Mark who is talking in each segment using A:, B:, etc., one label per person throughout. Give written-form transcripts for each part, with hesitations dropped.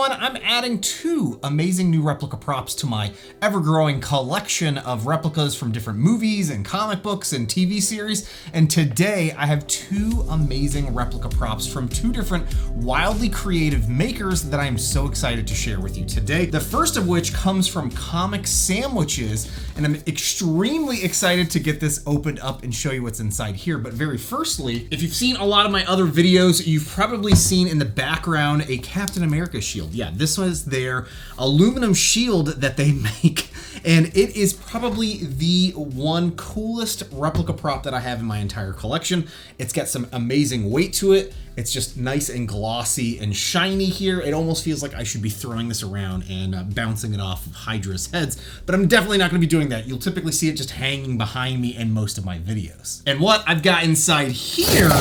A: one, I'm adding 2 amazing new replica props to my ever-growing collection of replicas from different movies and comic books and TV series. And today I have 2 amazing replica props from 2 different wildly creative makers that I am so excited to share with you today. The first of which comes from Comic Sandwiches, and I'm extremely excited to get this opened up and show you what's inside here. But very firstly, if you've seen a lot of my other videos, you've probably seen in the background a Captain America shield. Yeah, this was their aluminum shield that they make, and it is probably the one coolest replica prop that I have in my entire collection. It's got some amazing weight to it. It's just nice and glossy and shiny here. It almost feels like I should be throwing this around and bouncing it off of Hydra's heads, but I'm definitely not gonna be doing that. You'll typically see it just hanging behind me in most of my videos. And what I've got inside here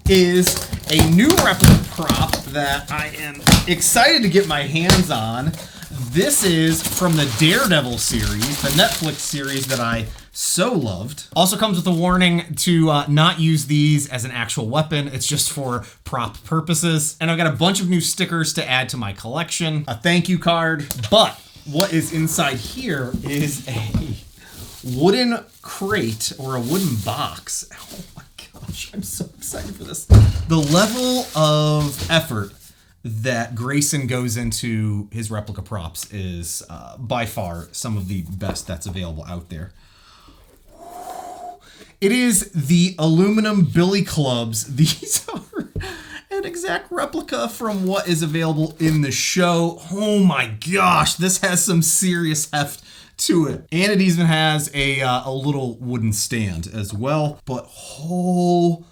A: is a new replica prop that I am excited to get my hands on. This is from the Daredevil series, the Netflix series that I so loved. Also comes with a warning to not use these as an actual weapon. It's just for prop purposes. And I've got a bunch of new stickers to add to my collection, a thank you card. But what is inside here is a wooden crate or a wooden box. Oh my gosh, I'm so excited for this. The level of effort that Grayson goes into his replica props is by far some of the best that's available out there. It is the aluminum billy clubs. These are an exact replica from what is available in the show. Oh my gosh, this has some serious heft to it. And it even has a little wooden stand as well. But holy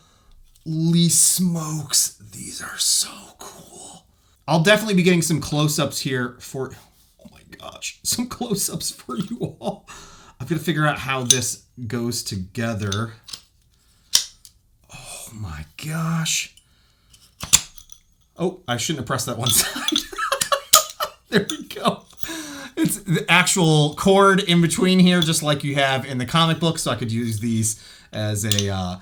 A: smokes, these are so cool. I'll definitely be getting some close-ups here for, oh my gosh, some close-ups for you all. I've got to figure out how this goes together. Oh my gosh. Oh, I shouldn't have pressed that one side. There we go. It's the actual cord in between here, just like you have in the comic book. So I could use these as a, oh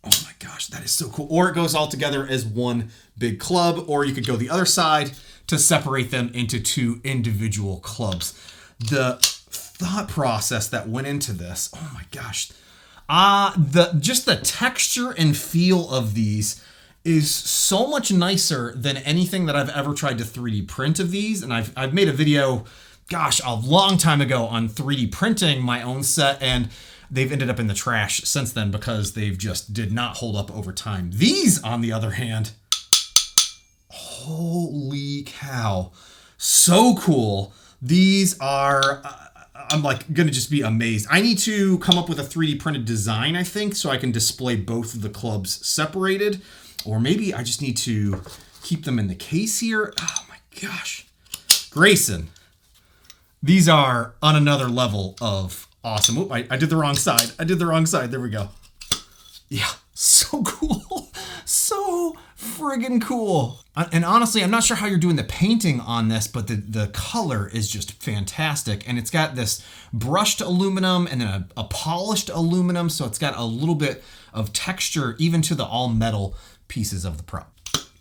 A: my gosh, that is so cool. Or it goes all together as one big club, or you could go the other side to separate them into 2 individual clubs. The thought process that went into this, oh my gosh. Just the texture and feel of these is so much nicer than anything that I've ever tried to 3D print of these. And I've made a video, gosh, a long time ago on 3D printing my own set, and they've ended up in the trash since then because they've just did not hold up over time. These, on the other hand, holy cow, so cool. These are, I'm like gonna just be amazed. I need to come up with a 3D printed design, I think, so I can display both of the clubs separated. Or maybe I just need to keep them in the case here. Oh my gosh. Grayson, these are on another level of awesome. Oop, I did the wrong side. I did the wrong side. There we go. Yeah, so cool. So friggin' cool. And honestly, I'm not sure how you're doing the painting on this, but the color is just fantastic. And it's got this brushed aluminum and then a polished aluminum. So it's got a little bit of texture even to the all metal pieces of the prop.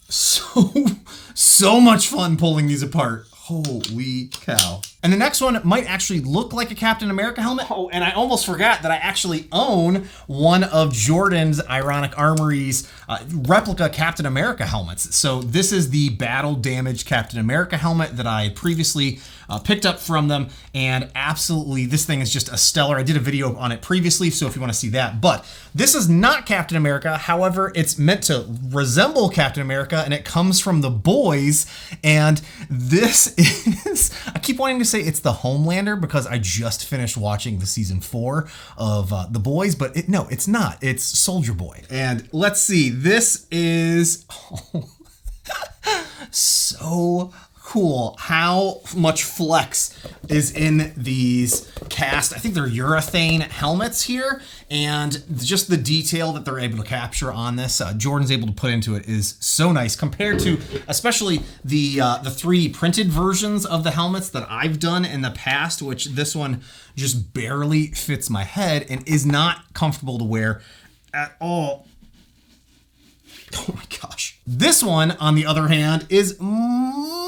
A: So much fun pulling these apart. Holy cow. And the next one might actually look like a Captain America helmet. Oh, and I almost forgot that I actually own one of Jordan's, Ironic Armory's, replica Captain America helmets. So this is the battle damaged Captain America helmet that I previously picked up from them. And absolutely, this thing is just a stellar. I did a video on it previously, so if you want to see that. But this is not Captain America. However, it's meant to resemble Captain America, and it comes from The Boys. And this is, I keep wanting to say it's the Homelander because I just finished watching the season 4 of The Boys, but no, it's not. It's Soldier Boy. And let's see, this is so cool how much flex is in these cast. I think they're urethane helmets here, and just the detail that they're able to capture on this, Jordan's able to put into it is so nice compared to especially the 3D printed versions of the helmets that I've done in the past, which this one just barely fits my head and is not comfortable to wear at all. Oh my gosh. This one, on the other hand, is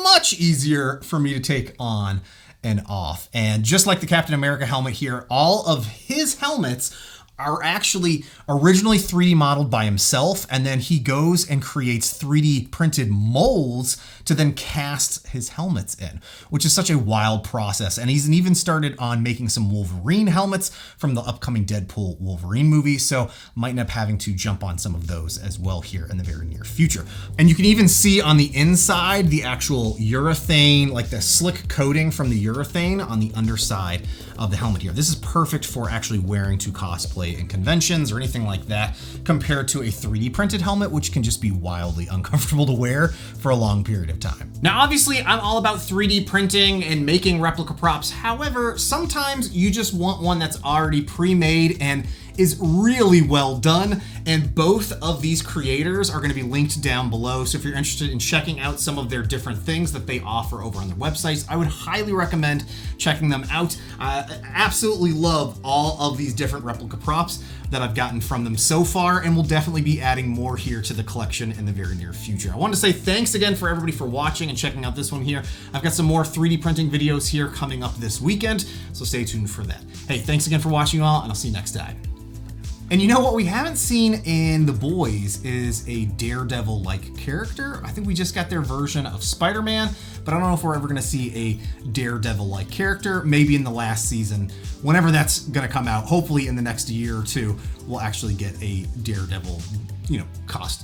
A: much easier for me to take on and off. And just like the Captain America helmet here, all of his helmets are actually originally 3D modeled by himself, and then he goes and creates 3D printed molds to then cast his helmets in, which is such a wild process. And he's even started on making some Wolverine helmets from the upcoming Deadpool Wolverine movie, so might end up having to jump on some of those as well here in the very near future. And you can even see on the inside the actual urethane, like the slick coating from the urethane on the underside of the helmet here. This is perfect for actually wearing to cosplay in conventions or anything like that, compared to a 3D printed helmet, which can just be wildly uncomfortable to wear for a long period of time. Now, obviously, I'm all about 3D printing and making replica props. However, sometimes you just want one that's already pre-made and is really well done, and both of these creators are going to be linked down below. So if you're interested in checking out some of their different things that they offer over on their websites, I would highly recommend checking them out. I absolutely love all of these different replica props that I've gotten from them so far, and we'll definitely be adding more here to the collection in the very near future. I want to say thanks again for everybody for watching and checking out this one here. I've got some more 3D printing videos here coming up this weekend, so stay tuned for that. Hey, thanks again for watching all, and I'll see you next time. And you know what we haven't seen in The Boys is a Daredevil-like character. I think we just got their version of Spider-Man, but I don't know if we're ever gonna see a Daredevil-like character. Maybe in the last season, whenever that's gonna come out, hopefully in the next year or two, we'll actually get a Daredevil, costume.